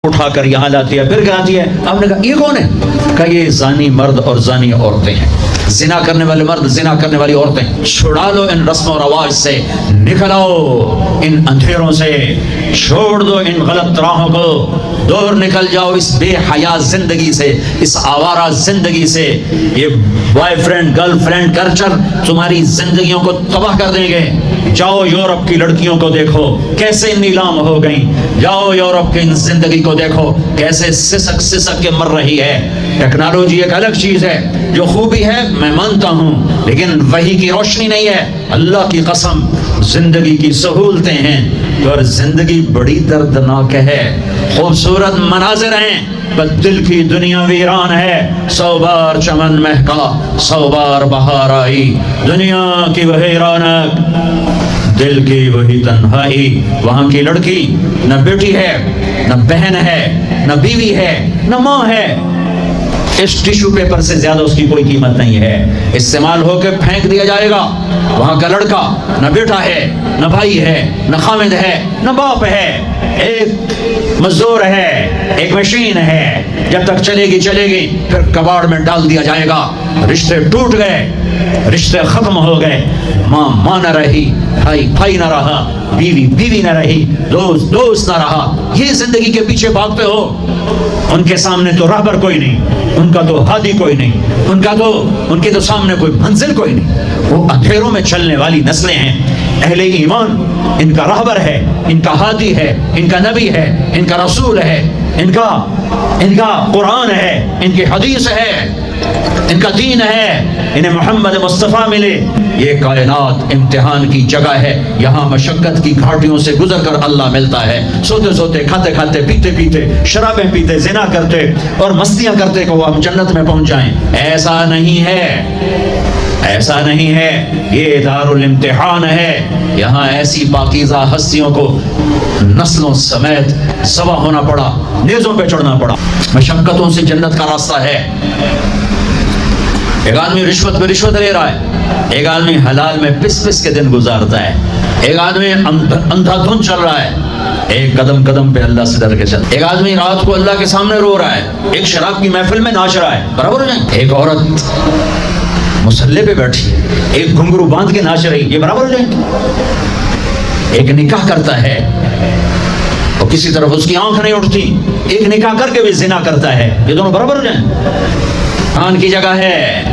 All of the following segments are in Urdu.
اٹھا کر یہاں لاتی ہے، پھر کہتی ہے آپ نے کہا یہ کون ہے؟ کہ یہ زانی مرد اور زانی عورتیں ہیں، زنا کرنے والے مرد، زنا کرنے والی عورتیں۔ چھڑا لو ان رسم و رواج سے، نکل آؤ ان اندھیروں سے، چھوڑ دو ان غلط راہوں کو، دور نکل جاؤ اس بے حیا زندگی سے، اس آوارہ زندگی سے۔ یہ boy friend girl friend culture تمہاری زندگیوں کو تباہ کر دیں گے۔ جاؤ یورپ کی لڑکیوں کو دیکھو کیسے نیلام ہو گئیں، جاؤ یورپ کی زندگی کو دیکھو کیسے سسک سسک کے مر رہی ہے۔ ٹیکنالوجی ایک الگ چیز ہے، جو خوبی ہے میں مانتا ہوں، لیکن وحی کی روشنی نہیں ہے۔ اللہ کی قسم زندگی کی سہولتیں ہیں اور زندگی بڑی دردناک ہے، خوبصورت مناظر ہیں بس دل کی دنیا ویران ہے۔ 100 بار چمن مہکا، 100 بار بہار آئی، دنیا کی وہی رونق، دل کی وہی تنہائی۔ وہاں کی لڑکی نہ بیٹی ہے، نہ بہن ہے، نہ بیوی ہے، نہ ماں ہے، اس ٹیشو پیپر سے زیادہ اس کی کوئی قیمت نہیں ہے، استعمال ہو کے پھینک دیا جائے گا۔ وہاں کا لڑکا نہ بیٹا ہے، نہ بھائی ہے، نہ خامد ہے، نہ باپ ہے، ایک مزدور ہے، ایک مشین ہے، جب تک چلے گی پھر کباڑ میں ڈال دیا جائے گا۔ رشتے ٹوٹ گئے، رشتے ختم ہو گئے، ماں نہ رہی، بھائی نہ رہا، بیوی نہ رہی، دوست نہ رہا۔ یہ زندگی کے پیچھے بھاگتے ہو، ان کے سامنے تو راہبر کوئی نہیں، ان کا تو ہادی کوئی نہیں، ان کے تو سامنے کوئی منزل کوئی نہیں، وہ اندھیروں میں چلنے والی نسلیں ہیں۔ اہل ایمان ان کا راہبر ہے، ان کا ہادی ہے، ان کا نبی ہے، ان کا رسول ہے، ان کا قرآن ہے، ان کی حدیث ہے، ان کا دین ہے، انہیں محمد مصطفیٰ ملے۔ یہ کائنات امتحان کی جگہ ہے، یہاں مشقت کی گھاٹیوں سے گزر کر اللہ ملتا ہے۔ سوتے سوتے، کھاتے کھاتے، پیتے پیتے، شرابیں پیتے، زنا کرتے اور مستیاں کرتے کہ وہ ہم جنت میں پہنچ جائیں، ایسا نہیں ہے، ایسا نہیں ہے۔ یہ دار الامتحان ہے، یہاں ایسی پاکیزہ ہستیوں کو نسلوں سمیت ذبح ہونا پڑا، نیزوں پہ چڑھنا پڑا۔ مشقتوں سے جنت کا راستہ ہے۔ ایک آدمی رشوت پہ رشوت لے رہا ہے، ایک آدمی حلال میں پس کے دن گزارتا ہے، ایک آدمی اندھا دھن چل رہا ہے، ایک قدم قدم پہ اللہ سے ڈر کے چل، ایک آدمی رات کو اللہ کے سامنے رو رہا ہے، ایک شراب کی محفل میں ناچ رہا ہے، برابر ہو جائیں؟ ایک عورت مصلی پہ بیٹھی ہے، ایک گھنگرو باندھ کے ناچ رہی، یہ برابر ہو جائیں گے؟ ایک نکاح کرتا ہے اور کسی طرف اس کی آنکھ نہیں اٹھتی، ایک نکاح کر کے بھی زنا کرتا ہے، یہ دونوں برابر ہو جائیں؟ امتحان کی جگہ ہے،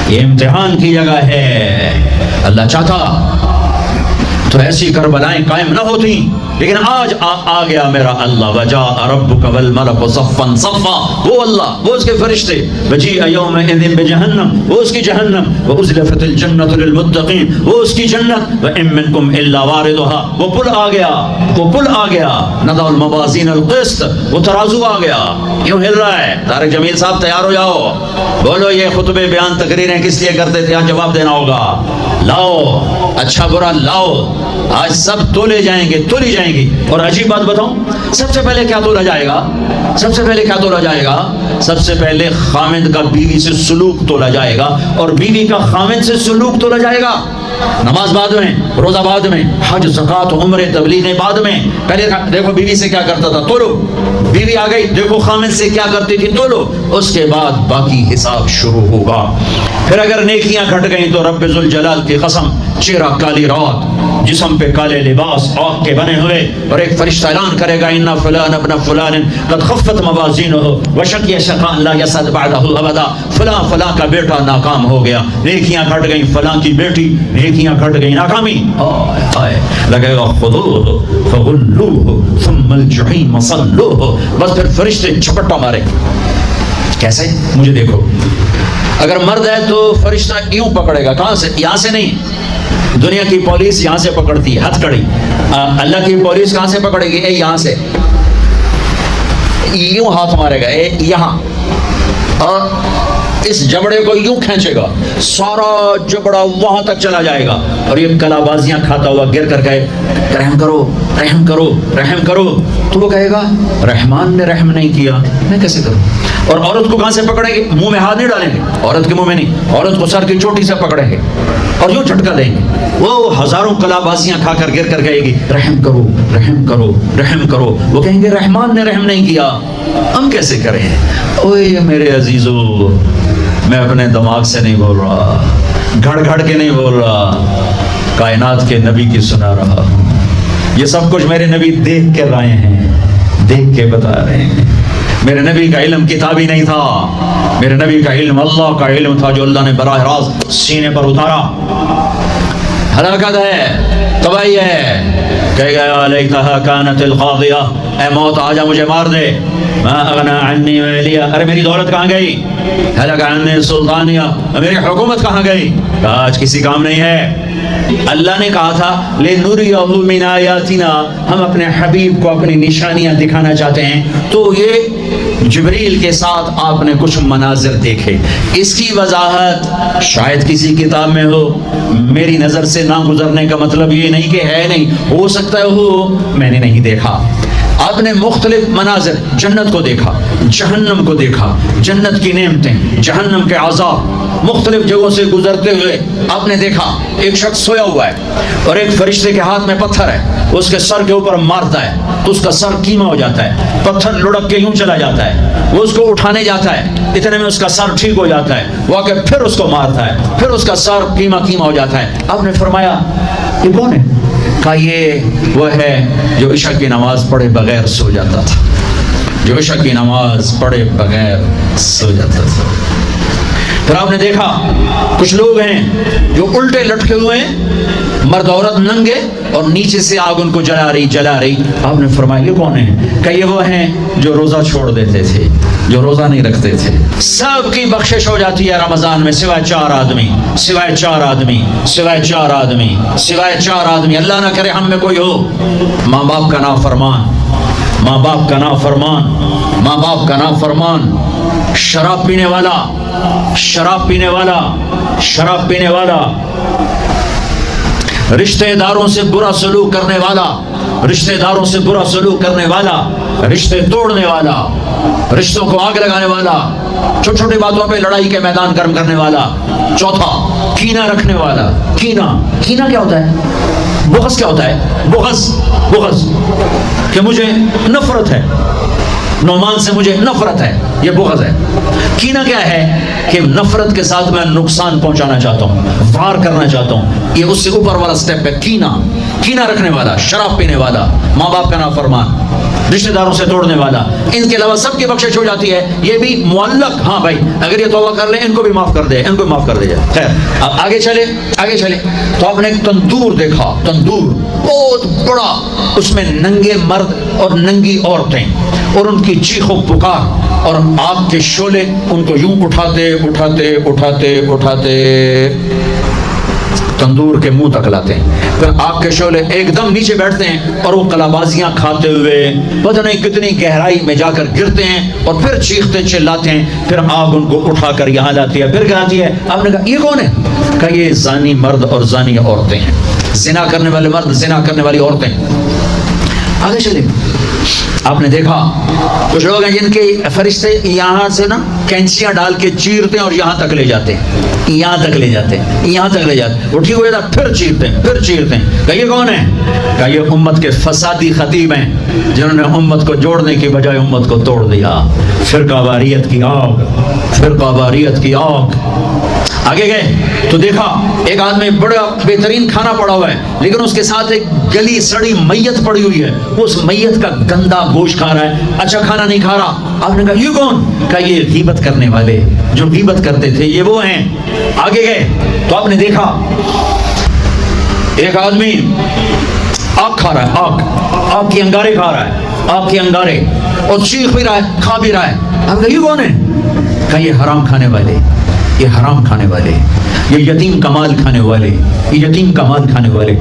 یہ امتحان کی جگہ ہے۔ اللہ چاہتا تو ایسی کربلائیں قائم نہ ہوتی، لیکن آج آ گیا میرا اللہ، وجاء ربک والملک صفا صفا، وہ اللہ، وہ اس کے فرشتے، وجیء یومئذ بجہنم، وہ اس کی جہنم، وازلفت الجنۃ للمتقین، وہ اس کی جنت، وان منکم الا واردها، وہ پل آ گیا، وہ پل آ گیا، نضع الموازین القسط، وہ ترازو آ گیا، یوں ہل رہا ہے۔ طارق جمیل صاحب تیار ہو جاؤ، بولو یہ خطبے بیان تقریریں کس لیے کرتے تھے، آج جواب دینا ہوگا، لاؤ اچھا برا لاؤ، آج سب تولے جائیں گے، تولی جائیں گی۔ اور عجیب بات بتاؤں، سب سے پہلے کیا تولا جائے گا؟ سب سے پہلے کیا تولا جائے گا؟ سب سے پہلے خامد کا بیوی سے سلوک تولا جائے گا، اور بیوی کا خامد سے سلوک تولا جائے گا۔ نماز بعد میں، روزہ بعد میں، حج زکات عمرے تبلیغیں بعد میں، پہلے دیکھو بیوی سے کیا کرتا تھا، تولو، بیوی آ گئی، دیکھو خامد سے کیا کرتی تھی، تولو، اس کے بعد باقی حساب شروع ہوگا۔ پھر اگر نیکیاں گھٹ گئیں تو رب ذوالجلال کی قسم، چہرہ کالی رات، جسم پہ کالے لباس آگ کے بنے ہوئے، اور ایک فرشتہ اعلان کرے گا ان فلان ابن فلان قد خفت موازینہ وشقی شقاء لا یسعد بعدہ ابدا، فلاں فلاں کا بیٹا ناکام ہو گیا، نیکیاں گھٹ گئیں، فلاں کی بیٹی، نیکیاں گھٹ گئیں، ناکامی۔ لگے گا خذوہ فغلوہ ثم الجحیم صلوہ، بس پھر فرشتے جھپٹا مارے۔ کیسے؟ مجھے دیکھو، اگر مرد ہے تو فرشتہ یوں پکڑے گا، کہاں سے؟ یہاں سے نہیں، دنیا کی پولیس یہاں سے پکڑتی ہے، ہتھ کڑی، اللہ کی پولیس کہاں سے پکڑے گی؟ یہاں سے یوں ہاتھ مارے گا، یہاں، اور اس جبڑے کو یوں کھینچے گا، سارا جبڑا وہاں تک چلا جائے گا، اور یہ کلا بازیاں کھاتا ہوا گر کر کہے رحم کرو رحم کرو رحم کرو، تو وہ کہے گا رحمان نے رحم نہیں کیا، میں کیسے کروں؟ اور عورت کو کہاں سے پکڑیں گے؟ منہ میں ہاتھ نہیں ڈالیں گے، عورت کے منہ میں نہیں، عورت کو سر کی چوٹی سے پکڑیں گے اور یوں جھٹکا دیں گے، وہ ہزاروں کلا بازیاں کھا کر گر کر گئے گی، رحم کرو رحم کرو رحم کرو، وہ کہیں گے رحمان نے رحم نہیں کیا، ہم کیسے کریں؟ اوے میرے عزیزو، میں اپنے دماغ سے نہیں بول رہا، گھڑ گھڑ کے نہیں بول رہا، کائنات کے نبی کی سنا رہا ہوں، یہ سب کچھ میرے نبی دیکھ کے لائے ہیں، دیکھ کے بتا رہے ہیں۔ میرے نبی کا علم کتابی نہیں تھا، میرے نبی کا علم اللہ کا علم تھا جو اللہ نے براہ راست سینے پر اتارا۔ ہلاکت ہے، تباہی ہے، کہے گا لیتہا کانت القاضیہ، اے موت آجا مجھے مار دے، ما اغنا عنی مالیہ، ارے میری دولت کہاں گئی؟ ہلک عنی سلطانیہ، میری حکومت کہاں گئی؟ آج کسی کام نہیں ہے۔ اللہ نے کہا تھا لِنُرِيَهُ مِنْ آیاتنا، ہم اپنے حبیب کو اپنی نشانیاں دکھانا چاہتے ہیں، تو یہ جبریل کے ساتھ آپ نے کچھ مناظر دیکھے، اس کی وضاحت شاید کسی کتاب میں ہو، میری نظر سے نہ گزرنے کا مطلب یہ نہیں کہ ہے نہیں، ہو سکتا ہے ہو، میں نے نہیں دیکھا۔ آپ نے مختلف مناظر، جنت کو دیکھا، جہنم کو دیکھا، جنت کی نعمتیں، جہنم کے عذاب، مختلف جگہوں سے گزرتے ہوئے آپ نے دیکھا ایک شخص سویا ہوا ہے اور ایک فرشتے کے ہاتھ میں پتھر ہے، اس کے سر کے اوپر مارتا ہے تو اس کا سر کیما ہو جاتا ہے، پتھر لڑک کے یوں چلا جاتا ہے، وہ اس کو اٹھانے جاتا ہے، اتنے میں اس کا سر ٹھیک ہو جاتا ہے، وہ آ کے پھر اس کو مارتا ہے، پھر اس کا سر کیما ہو جاتا ہے۔ آپ نے فرمایا یہ کون ہے؟ کہا یہ وہ ہے جو عشاء کی نماز پڑھے بغیر سو جاتا تھا، جو عشاء کی نماز پڑھے بغیر سو جاتا تھا۔ پھر آپ نے دیکھا کچھ لوگ ہیں جو الٹے لٹکے ہوئے ہیں، مرد عورت ننگے، اور نیچے سے آگ ان کو جلا رہی۔ آپ نے فرمایا یہ کون ہیں؟ کہ یہ وہ ہیں جو روزہ چھوڑ دیتے تھے، جو روزہ نہیں رکھتے تھے۔ سب کی بخشش ہو جاتی ہے رمضان میں سوائے چار آدمی، سوائے چار آدمی، سوائے چار آدمی، سوائے چار آدمی، اللہ نہ کرے ہم میں کوئی ہو۔ ماں باپ کا نافرمان، ماں باپ کا نافرمان، ماں باپ کا نافرمان، شراب پینے والا، شراب پینے والا، شراب پینے والا، رشتہ داروں سے برا سلوک کرنے والا، رشتہ داروں سے برا سلوک کرنے والا، رشتے توڑنے والا، رشتوں کو آگ لگانے والا، چھوٹی چھوٹی باتوں پہ لڑائی کے میدان گرم کرنے والا۔ چوتھا، کینہ رکھنے والا۔ کینہ کیا ہوتا ہے؟ بغض کیا ہوتا ہے؟ بغض کہ مجھے نفرت ہے، نعمان سے مجھے نفرت ہے، یہ بغض ہے۔ کینہ کیا ہے؟ کہ نفرت کے ساتھ میں نقصان پہنچانا چاہتا ہوں، وار کرنا چاہتا ہوں، یہ اس سے اوپر والا سٹیپ ہے۔ کینہ رکھنے والا، شراب پینے والا، ماں باپ کا نافرمان، رشتہ داروں سے توڑنے والا، ان کے علاوہ سب کی بخشش ہو جاتی ہے۔ یہ بھی معلق، ہاں بھائی اگر یہ توبہ کر لیں ان کو بھی معاف کر دے، ان کو بھی معاف کر دے جائے۔ خیر اب آگے چلے تو آپ نے ایک تندور دیکھا، تندور بہت بڑا، اس میں ننگے مرد اور ننگی عورتیں اور ان کی چیخ و پکار، اور آگ کے شعلے ان کو یوں اٹھاتے تندور کے منہ تک لاتے ہیں، پھر آگ کے شعلے ایک دم نیچے بیٹھتے ہیں اور وہ کلابازیاں کھاتے ہوئے پتہ نہیں کتنی گہرائی میں جا کر گرتے ہیں اور پھر چیختے چلاتے ہیں، پھر آگ ان کو اٹھا کر یہاں لاتی ہے، پھر کہتی ہے۔ آپ نے کہا یہ کون ہے؟ کہ یہ زانی مرد اور زانی عورتیں ہیں، زنا کرنے والے مرد، زنا کرنے والی عورتیں۔ آگے چلیں، آپ نے دیکھا کچھ لوگ ہیں جن کے فرشتے یہاں سے نا کینچیاں ڈال کے چیرتے ہیں اور یہاں تک لے جاتے ہیں، یہاں تک لے جاتے ہیں، وہ ٹھیک ہو جاتا پھر چیرتے ہیں۔ کہ یہ کون ہے؟ کہ یہ امت کے فسادی خطیب ہیں جنہوں نے امت کو جوڑنے کی بجائے امت کو توڑ دیا۔ فرقہ واریت کی آگ۔ آگے گئے تو دیکھا ایک آدمی بڑا بہترین کھانا پڑا ہوا ہے، لیکن اس کے ساتھ ایک گلی سڑی میت پڑی ہوئی ہے، وہ اس میت کا گندا گوشت کھا رہا ہے، اچھا کھانا نہیں کھا رہا۔ آپ نے کہا یہ کون؟ کہ یہ غیبت کرنے والے جو غیبت کرتے تھے، یہ وہ ہیں۔ آگے گئے تو آپ نے دیکھا ایک آدمی آگ کھا رہا ہے، آگ کی انگارے کھا رہا ہے، آگ کی انگارے، اور چیخ بھی رہا ہے، کھا بھی رہا ہے۔ آپ نے کہا یہ کون ہے؟ کہ یہ حرام کھانے والے، یہ حرام کھانے والے، یہ یتیم کا مال کھانے والے، یہ یتیم کا مال کھانے والے۔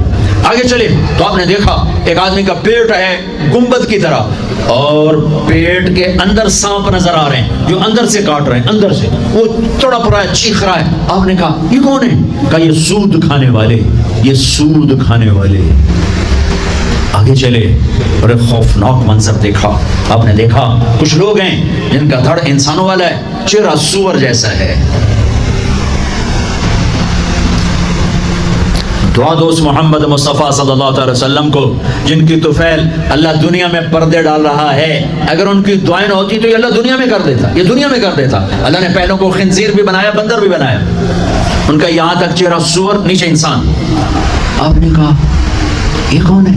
آگے چلے تو آپ نے دیکھا ایک آدمی کا پیٹ ہے گنبد کی طرح، اور پیٹ کے اندر سانپ نظر آ رہے ہیں جو اندر سے کاٹ رہے ہیں، اندر سے وہ تڑپ رہا ہے، چیخ رہا ہے۔ آپ نے کہا یہ کون ہے؟ کہا یہ سود کھانے والے، یہ سود کھانے والے۔ آگے چلے اور ایک خوفناک منظر دیکھا. آپ نے دیکھا کچھ لوگ ہیں جن کا دھڑ انسانوں والا ہے, چہرہ سور جیسا ہے. دعا دو اس محمد مصطفیٰ صلی اللہ علیہ وسلم کو جن کی طفیل اللہ دنیا میں پردے ڈال رہا ہے. اگر ان کی دعائیں نہ ہوتی تو یہ اللہ دنیا میں کر دیتا, یہ دنیا میں کر دیتا. اللہ نے پہلوں کو خنزیر بھی بنایا, بندر بھی بنایا. ان کا یہاں تک چہرہ سور, نیچے انسان. آپ نے کہا یہ کون ہے؟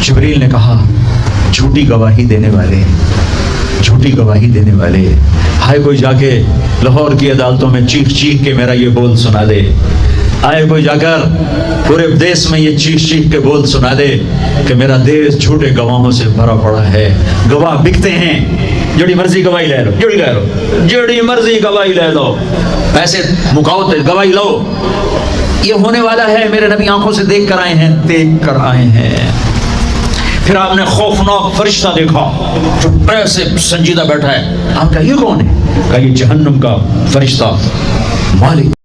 جبریل نے کہا جھوٹی گواہی دینے والے, جھوٹی گواہی دینے والے. ہائے کوئی جا کے لاہور کی عدالتوں میں چیخ چیخ کے میرا یہ بول سنا دے. آئے کوئی جا کر پورے دیش میں یہ چیخ چیخ کے بول سنا دے کہ میرا دیش جھوٹے گواہوں سے بھرا پڑا ہے. گواہ بکتے ہیں, جڑی مرضی گواہی لے لو, جڑی مرضی گواہی لے لو, پیسے مکاؤ گواہی لو. یہ ہونے والا ہے, میرے نبی آنکھوں سے دیکھ کر آئے ہیں, دیکھ کر آئے ہیں. پھر آپ نے خوفناک فرشتہ دیکھا جو ایسے سنجیدہ بیٹھا ہے. آپ کا یہ کون ہے؟ کہا یہ جہنم کا فرشتہ مالک